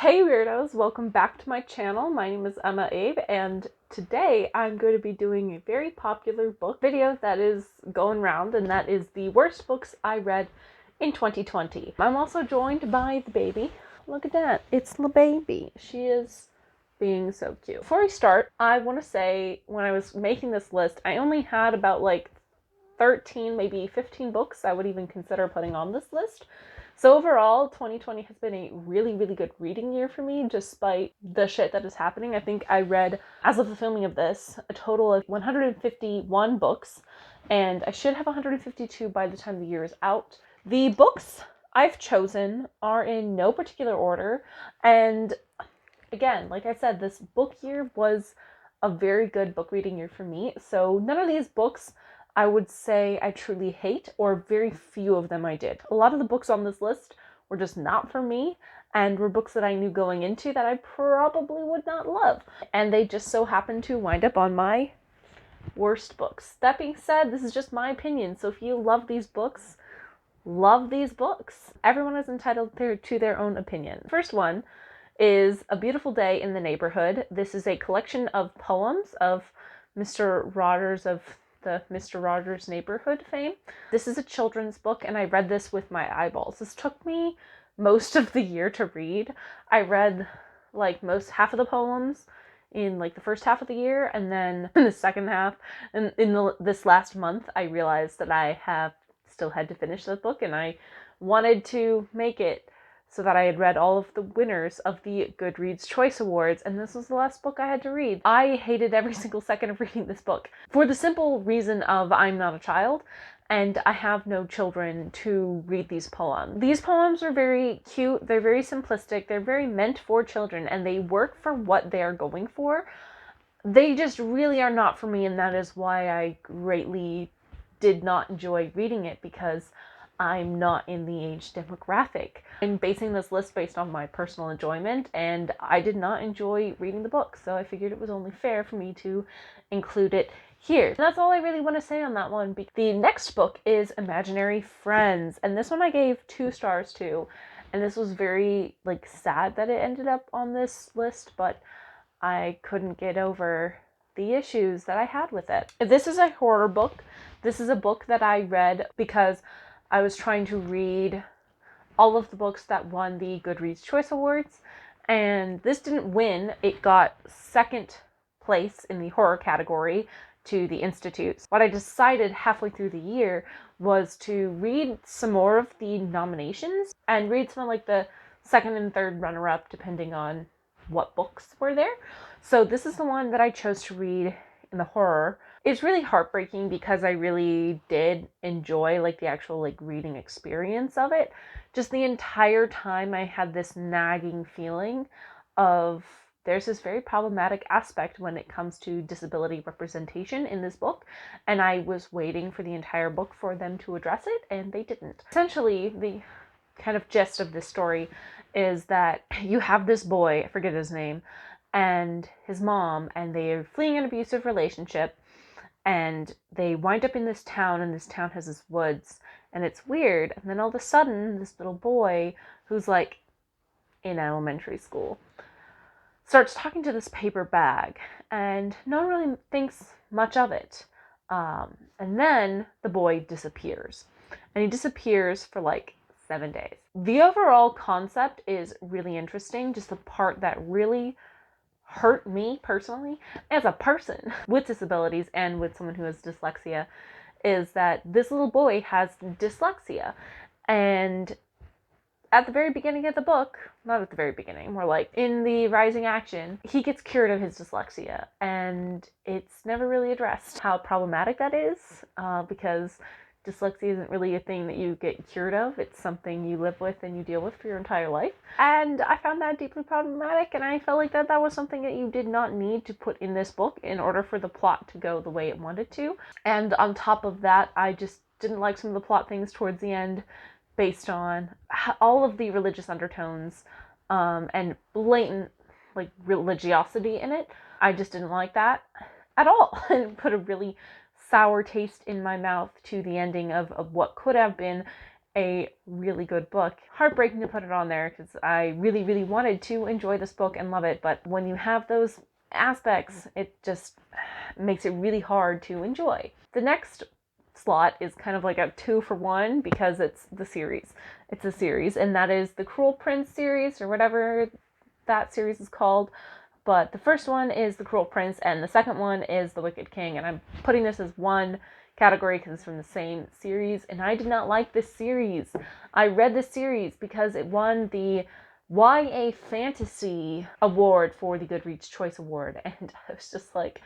Hey weirdos, welcome back to my channel. My name is EmmaAbe, and today I'm going to be doing a very popular book video that is going around, and that is the worst books I read in 2020. I'm also joined by the baby. Look at that, it's the baby. She is being so cute. Before I start, I want to say when I was making this list, I only had about like 13, maybe 15 books I would even consider putting on this list. So overall, 2020 has been a really, really good reading year for me, despite the shit that is happening. I think I read, as of the filming of this, a total of 151 books, and I should have 152 by the time the year is out. The books I've chosen are in no particular order, and again, like I said, this book year was a very good book reading year for me, so none of these books I would say I truly hate, or very few of them I did. A lot of the books on this list were just not for me, and were books that I knew going into that I probably would not love. And they just so happened to wind up on my worst books. That being said, this is just my opinion, so if you love these books, love these books. Everyone is entitled to their own opinion. First one is A Beautiful Day in the Neighborhood. This is a collection of poems of Mr. Rogers of the Mr. Rogers Neighborhood fame. This is a children's book, and I read this with my eyeballs. This took me most of the year to read. I read like half of the poems in like the first half of the year, and then in the second half, and this last month, I realized that I have still had to finish the book, and I wanted to make it so that I had read all of the winners of the Goodreads Choice Awards, and this was the last book I had to read. I hated every single second of reading this book for the simple reason of I'm not a child, and I have no children to read these poems. These poems are very cute, they're very simplistic, they're very meant for children, and they work for what they are going for. They just really are not for me, and that is why I greatly did not enjoy reading it, because I'm not in the age demographic. I'm basing this list based on my personal enjoyment, and I did not enjoy reading the book, so I figured it was only fair for me to include it here. And that's all I really want to say on that one. The next book is Imaginary Friends, and this one I gave 2 stars to, and this was very sad that it ended up on this list, but I couldn't get over the issues that I had with it. This is a horror book. This is a book that I read because I was trying to read all of the books that won the Goodreads Choice Awards, and this didn't win. It got second place in the horror category to the Institutes. What I decided halfway through the year was to read some more of the nominations and read some of like the second and third runner-up depending on what books were there. So this is the one that I chose to read in the horror. It's really heartbreaking because I really did enjoy the actual reading experience of it. Just the entire time I had this nagging feeling of there's this very problematic aspect when it comes to disability representation in this book, and I was waiting for the entire book for them to address it, and they didn't. Essentially, the kind of gist of this story is that you have this boy, I forget his name, and his mom, and they are fleeing an abusive relationship, and they wind up in this town, and this town has this woods, and it's weird, and then all of a sudden, this little boy, who's in elementary school, starts talking to this paper bag, and no one really thinks much of it. And then the boy disappears, and he disappears for 7 days. The overall concept is really interesting, just the part that really hurt me personally as a person with disabilities and with someone who has dyslexia is that this little boy has dyslexia, and at the very beginning of the book, not at the very beginning, more in the rising action, he gets cured of his dyslexia, and it's never really addressed how problematic that is, because dyslexia isn't really a thing that you get cured of. It's something you live with and you deal with for your entire life. And I found that deeply problematic, and I felt like that was something that you did not need to put in this book in order for the plot to go the way it wanted to. And on top of that, I just didn't like some of the plot things towards the end based on all of the religious undertones and blatant religiosity in it. I just didn't like that at all. It put a really sour taste in my mouth to the ending of what could have been a really good book. Heartbreaking to put it on there because I really, really wanted to enjoy this book and love it, but when you have those aspects, it just makes it really hard to enjoy. The next slot is kind of like a 2-for-1 because it's the series. It's a series, and that is the Cruel Prince series, or whatever that series is called. But the first one is the Cruel Prince, and the second one is the Wicked King. And I'm putting this as one category because it's from the same series, and I did not like this series. I read this series because it won the YA Fantasy Award for the Goodreads Choice Award, and I was just like,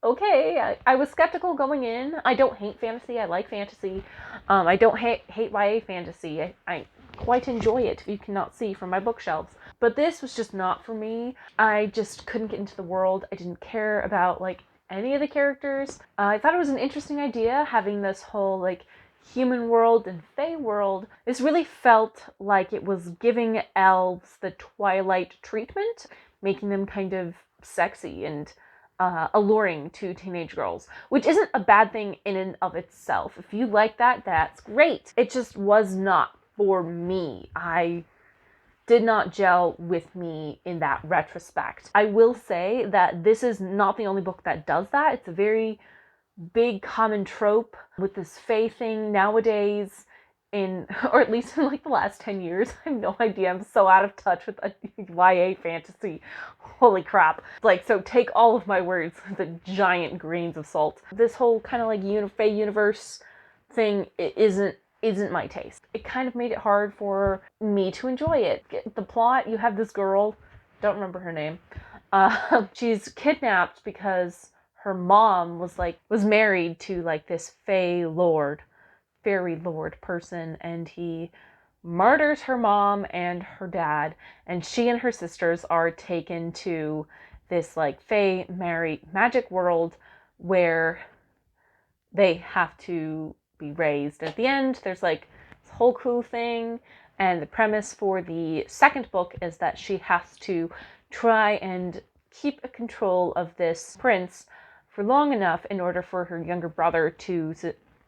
okay. I was skeptical going in. I don't hate fantasy. I like fantasy. I don't hate YA fantasy. I quite enjoy it, if you cannot see from my bookshelves. But this was just not for me. I just couldn't get into the world. I didn't care about, like, any of the characters. I thought it was an interesting idea, having this whole, like, human world and fae world. This really felt like it was giving elves the Twilight treatment, making them kind of sexy and alluring to teenage girls, which isn't a bad thing in and of itself. If you like that, that's great. It just was not for me. I did not gel with me in that retrospect. I will say that this is not the only book that does that. It's a very big common trope with this fae thing nowadays, or at least in like the last 10 years. I have no idea. I'm so out of touch with YA fantasy. Holy crap. Like, so take all of my words with the giant grains of salt. This whole kind of like fae universe thing isn't my taste. It kind of made it hard for me to enjoy it. The plot, you have this girl, don't remember her name. She's kidnapped because her mom was married to like this fairy lord person, and he murders her mom and her dad, and she and her sisters are taken to this like fae magic world where they have to be raised. At the end, there's like this whole cool thing, and the premise for the second book is that she has to try and keep a control of this prince for long enough in order for her younger brother to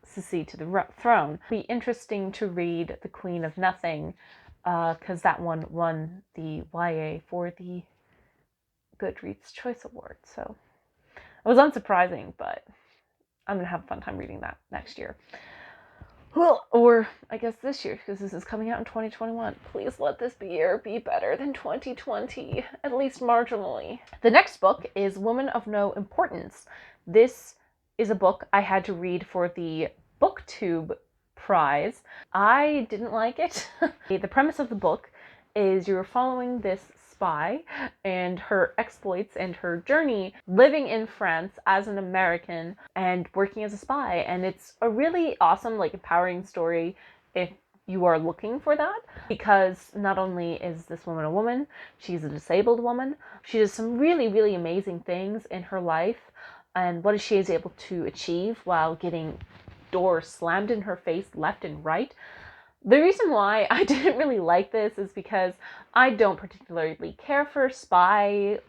succeed to the throne. It'd be interesting to read The Queen of Nothing, because that one won the YA for the Goodreads Choice Award. So it was unsurprising, but I'm going to have a fun time reading that next year. Well, or I guess this year, because this is coming out in 2021. Please let this year be better than 2020, at least marginally. The next book is Woman of No Importance. This is a book I had to read for the BookTube prize. I didn't like it. The premise of the book is you're following this spy and her exploits and her journey living in France as an American and working as a spy. And it's a really awesome, like, empowering story if you are looking for that, because not only is this woman a woman, she's a disabled woman. She does some really, really amazing things in her life, and what she is able to achieve while getting doors slammed in her face left and right. The reason why I didn't really like this is because I don't particularly care for spy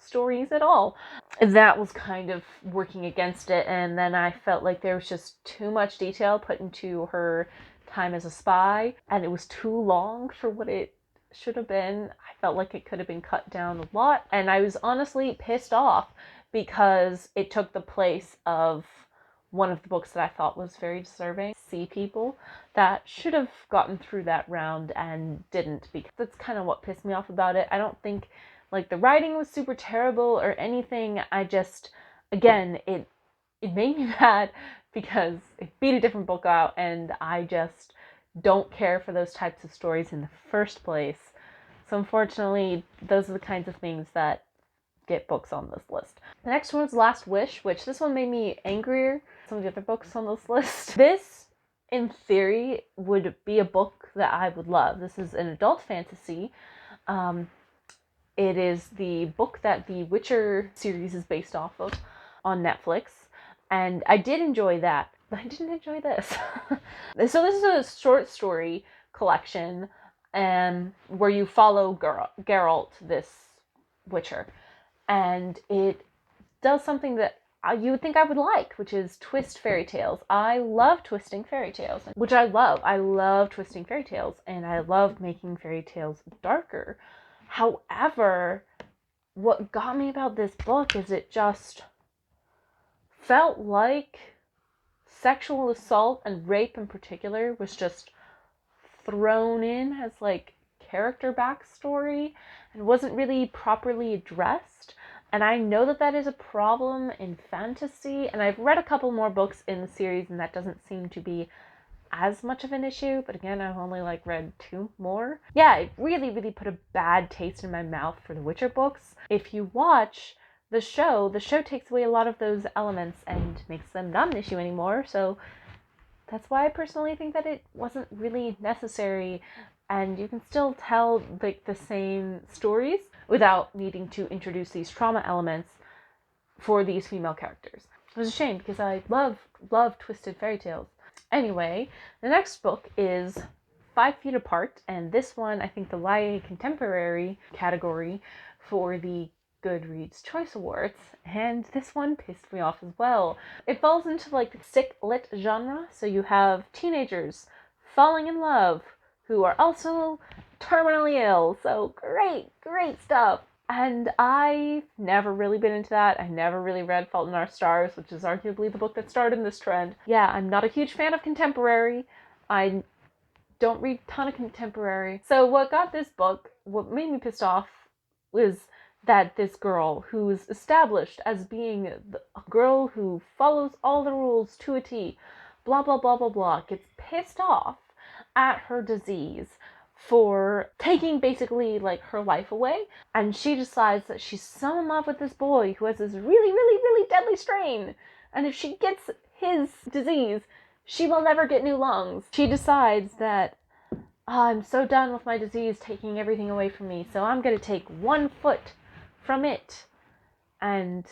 stories at all. That was kind of working against it, and then I felt like there was just too much detail put into her time as a spy, and it was too long for what it should have been. I felt like it could have been cut down a lot, and I was honestly pissed off because it took the place of one of the books that I thought was very deserving, Sea People, that should have gotten through that round and didn't, because that's kind of what pissed me off about it. I don't think the writing was super terrible or anything. I just, again, it made me mad because it beat a different book out, and I just don't care for those types of stories in the first place. So unfortunately, those are the kinds of things that get books on this list. The next one is Last Wish, which this one made me angrier than some of the other books on this list. This, in theory, would be a book that I would love. This is an adult fantasy. It is the book that the Witcher series is based off of on Netflix, and I did enjoy that, but I didn't enjoy this. So this is a short story collection where you follow Geralt, this Witcher, and it does something that you would think I would like, which is twist fairy tales. I love twisting fairy tales, which I love. I love twisting fairy tales, and I love making fairy tales darker. However, what got me about this book is it just felt like sexual assault and rape in particular was just thrown in as like character backstory and wasn't really properly addressed. And I know that that is a problem in fantasy, and I've read a couple more books in the series and that doesn't seem to be as much of an issue, but again, I've only like read 2 more. Yeah, it really, really put a bad taste in my mouth for the Witcher books. If you watch the show takes away a lot of those elements and makes them not an issue anymore, so that's why I personally think that it wasn't really necessary, and you can still tell like the same stories without needing to introduce these trauma elements for these female characters. It was a shame because I love twisted fairy tales. Anyway, the next book is 5 Feet Apart, and this one, I think the YA Contemporary category for the Goodreads Choice Awards, and this one pissed me off as well. It falls into like the sick lit genre, so you have teenagers falling in love who are also terminally ill, so great stuff. And I've never really been into that. I never really read Fault in Our Stars, which is arguably the book that started this trend. Yeah, I'm not a huge fan of contemporary. I don't read a ton of contemporary. So what got this book, what made me pissed off, was that this girl, who's established as being a girl who follows all the rules to a T, blah, blah, blah, blah, blah, gets pissed off at her disease for taking basically like her life away, and she decides that she's so in love with this boy who has this really deadly strain, and if she gets his disease, she will never get new lungs. She decides that, I'm so done with my disease taking everything away from me, so I'm gonna take 1 foot from it, and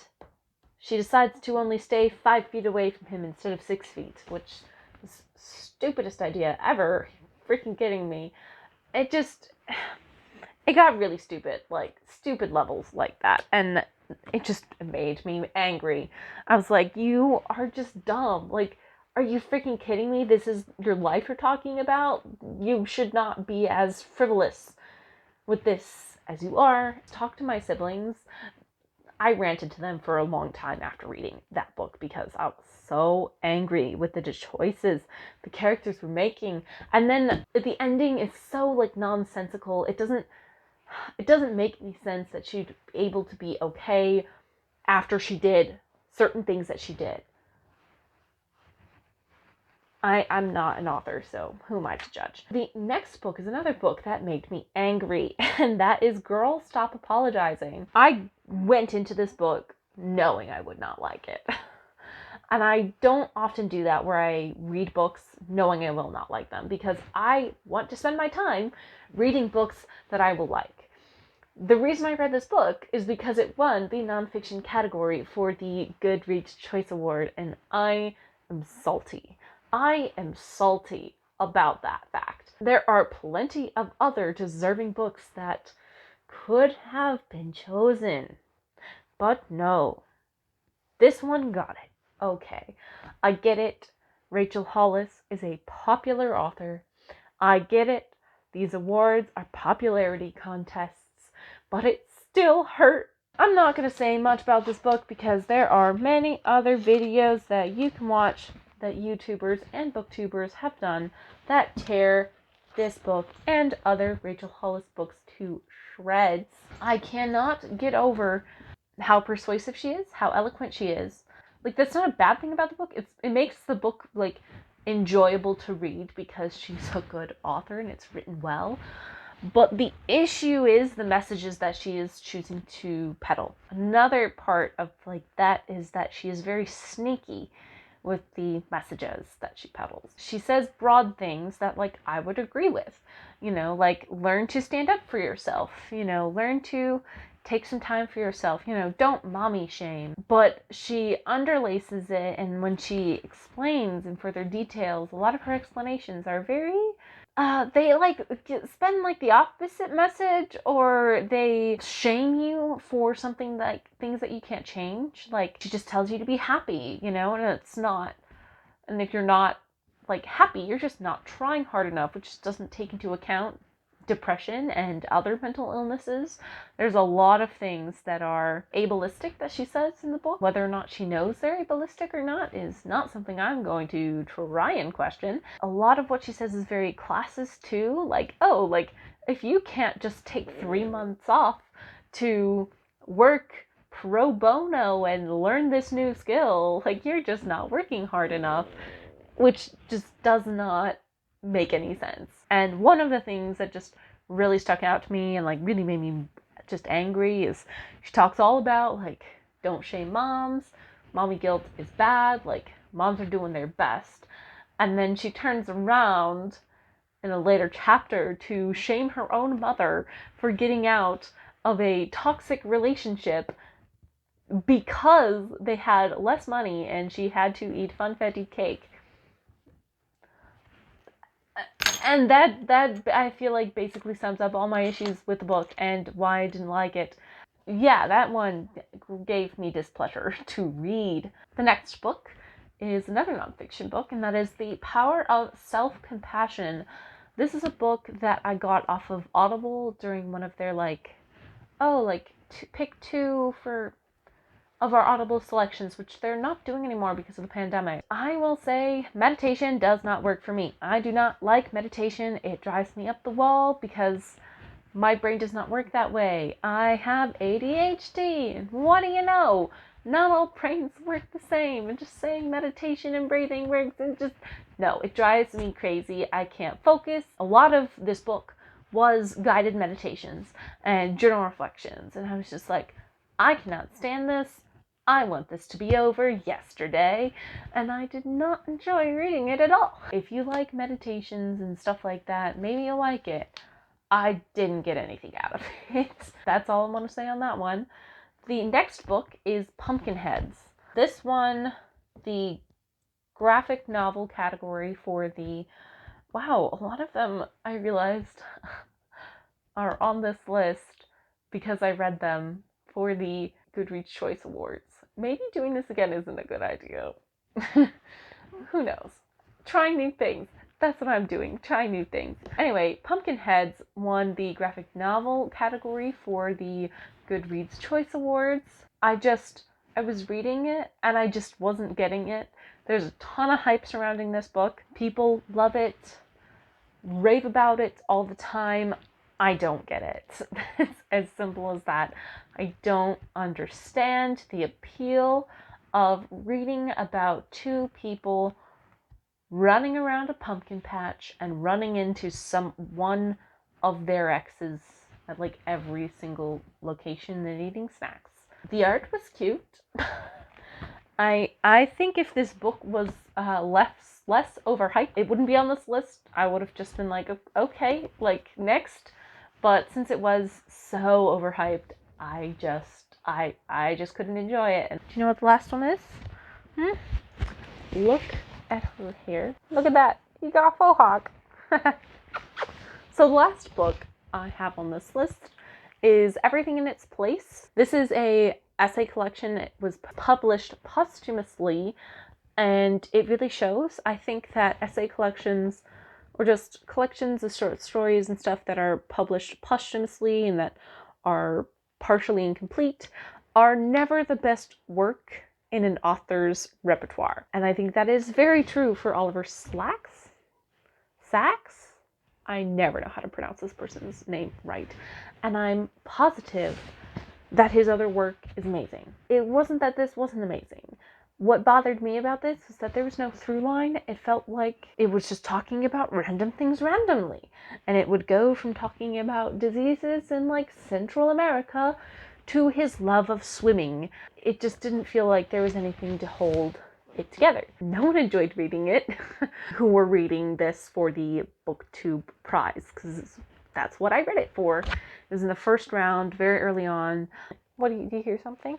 she decides to only stay 5 feet away from him instead of 6 feet, which is the stupidest idea ever. Freaking kidding me. It got really stupid, like stupid levels like that, and it just made me angry. I was like, you are just dumb. Like, are you freaking kidding me? This is your life you're talking about? You should not be as frivolous with this as you are. Talk to my siblings. I ranted to them for a long time after reading that book because I was so angry with the choices the characters were making. And then the ending is so like nonsensical. It doesn't make any sense that she'd be able to be okay after she did certain things that she did. I'm not an author, so who am I to judge? The next book is another book that made me angry, and that is Girl, Stop Apologizing. I went into this book knowing I would not like it. And I don't often do that where I read books knowing I will not like them, because I want to spend my time reading books that I will like. The reason I read this book is because it won the nonfiction category for the Goodreads Choice Award, and I am salty. I am salty about that fact. There are plenty of other deserving books that could have been chosen, but no. This one got it. Okay, I get it. Rachel Hollis is a popular author. I get it. These awards are popularity contests, but it still hurt. I'm not going to say much about this book because there are many other videos that you can watch that YouTubers and BookTubers have done that tear this book and other Rachel Hollis books to shreds. I cannot get over how persuasive she is, how eloquent she is. Like, that's not a bad thing about the book. It makes the book, like, enjoyable to read because she's a good author and it's written well. But the issue is the messages that she is choosing to peddle. Another part of, like, that is that she is very sneaky with the messages that she peddles. She says broad things that, like, I would agree with. You know, like, learn to stand up for yourself. You know, learn to take some time for yourself. You know, don't mommy shame. But she underlaces it, and when she explains in further details, a lot of her explanations are very they like spend like the opposite message, or they shame you for something, like things that you can't change. Like she just tells you to be happy, you know, and it's not. And if you're not like happy, you're just not trying hard enough, which doesn't take into account depression and other mental illnesses. There's a lot of things that are ableistic that she says in the book. Whether or not she knows they're ableistic or not is not something I'm going to try and question. A lot of what she says is very classist too. Like, oh, like if you can't just take 3 months off to work pro bono and learn this new skill, like you're just not working hard enough, which just does not make any sense. And one of the things that just really stuck out to me and like really made me just angry is she talks all about like, don't shame moms, mommy guilt is bad, like moms are doing their best. And then she turns around in a later chapter to shame her own mother for getting out of a toxic relationship because they had less money and she had to eat funfetti cake. And that I feel like basically sums up all my issues with the book and why I didn't like it. Yeah, that one gave me displeasure to read. The next book is another nonfiction book, and that is The Power of SelfCompassion. This is a book that I got off of Audible during one of their pick 2 of our Audible selections, which they're not doing anymore because of the pandemic. I will say meditation does not work for me. I do not like meditation. It drives me up the wall because my brain does not work that way. I have ADHD, and what do you know? Not all brains work the same, and just saying meditation and breathing works, and just, no, it drives me crazy. I can't focus. A lot of this book was guided meditations and journal reflections, and I was just like, I cannot stand this. I want this to be over yesterday, and I did not enjoy reading it at all. If you like meditations and stuff like that, maybe you'll like it. I didn't get anything out of it. That's all I want to say on that one. The next book is Pumpkinheads. This one, the graphic novel category for the... Wow, a lot of them, I realized, are on this list because I read them for the Goodreads Choice Awards. Maybe doing this again isn't a good idea. Who knows? Trying new things. That's what I'm doing. Try new things. Anyway, Pumpkinheads won the graphic novel category for the Goodreads Choice Awards. I was reading it and I just wasn't getting it. There's a ton of hype surrounding this book. People love it, rave about it all the time. I don't get it. It's as simple as that. I don't understand the appeal of reading about 2 people running around a pumpkin patch and running into one of their exes at like every single location and eating snacks. The art was cute. I think if this book was less overhyped, it wouldn't be on this list. I would have just been like, okay, like next. But since it was so overhyped, I just couldn't enjoy it. And do you know what the last one is? Look at her hair. Look at that. You got a faux hawk. So the last book I have on this list is Everything in Its Place. This is a essay collection. It was published posthumously, and it really shows. I think that essay collections, or just collections of short stories and stuff that are published posthumously and that are partially incomplete, are never the best work in an author's repertoire. And I think that is very true for Oliver Sacks? I never know how to pronounce this person's name right. And I'm positive that his other work is amazing. It wasn't that this wasn't amazing. What bothered me about this is that there was no through line. It felt like it was just talking about random things randomly. And it would go from talking about diseases in like Central America to his love of swimming. It just didn't feel like there was anything to hold it together. No one enjoyed reading it who were reading this for the BookTube prize, because that's what I read it for. It was in the first round, very early on. Do you hear something?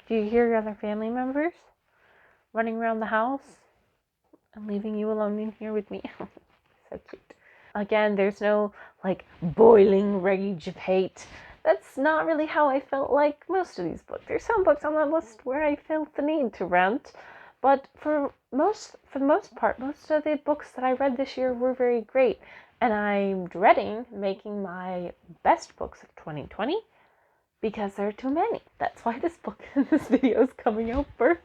Do you hear your other family members running around the house and leaving you alone in here with me? So cute. Again, there's no like boiling rage of hate. That's not really how I felt like most of these books. There's some books on that list where I felt the need to rant, but for the most part, most of the books that I read this year were very great, and I'm dreading making my best books of 2020 because there are too many. That's why this video is coming out first.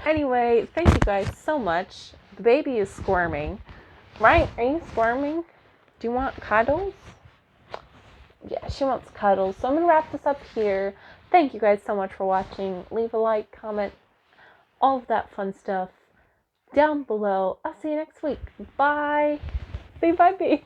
Anyway, thank you guys so much. The baby is squirming. Right? Are you squirming? Do you want cuddles? Yeah, she wants cuddles. So I'm going to wrap this up here. Thank you guys so much for watching. Leave a like, comment, all of that fun stuff down below. I'll see you next week. Bye. Say bye, baby.